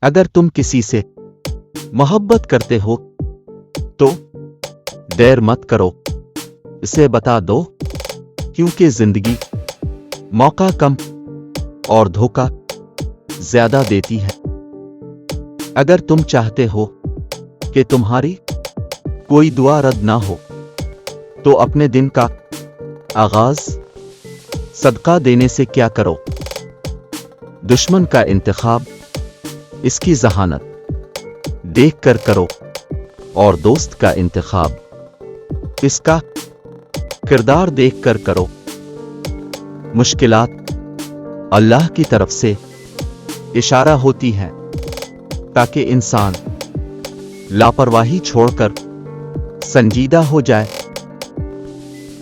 अगर तुम किसी से मोहब्बत करते हो तो देर मत करो, इसे बता दो, क्योंकि जिंदगी मौका कम और धोखा ज्यादा देती है। अगर तुम चाहते हो कि तुम्हारी कोई दुआ रद्द ना हो तो अपने दिन का आगाज सदका देने से क्या करो। दुश्मन का इंतखाब इसकी जहानत देख कर करो और दोस्त का इंतखाब इसका किरदार देख कर करो। मुश्किलात अल्लाह की तरफ से इशारा होती है ताकि इंसान लापरवाही छोड़कर संजीदा हो जाए।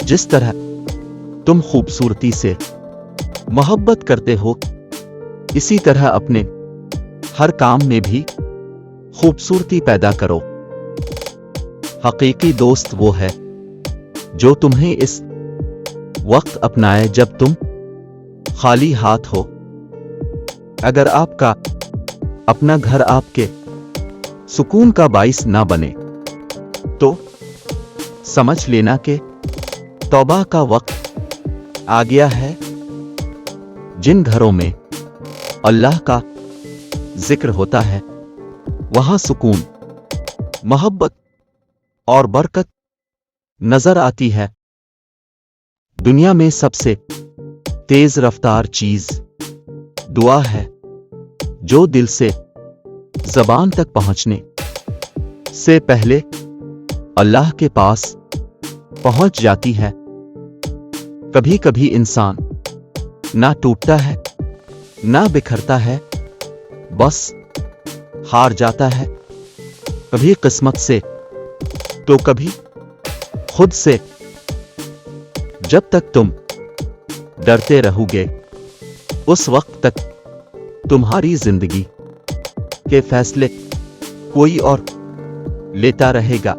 जिस तरह तुम खूबसूरती से मोहब्बत करते हो, इसी तरह अपने हर काम में भी खूबसूरती पैदा करो। हकीकी दोस्त वो है जो तुम्हें इस वक्त अपनाए जब तुम खाली हाथ हो। अगर आपका अपना घर आपके सुकून का बाइस ना बने तो समझ लेना कि तौबा का वक्त आ गया है। जिन घरों में अल्लाह का जिक्र होता है वहां सुकून, मोहब्बत और बरकत नजर आती है। दुनिया में सबसे तेज रफ्तार चीज दुआ है, जो दिल से जबान तक पहुंचने से पहले अल्लाह के पास पहुंच जाती है। कभी कभी इंसान ना टूटता है ना बिखरता है, बस हार जाता है, कभी किस्मत से तो कभी खुद से। जब तक तुम डरते रहोगे उस वक्त तक तुम्हारी जिंदगी के फैसले कोई और लेता रहेगा।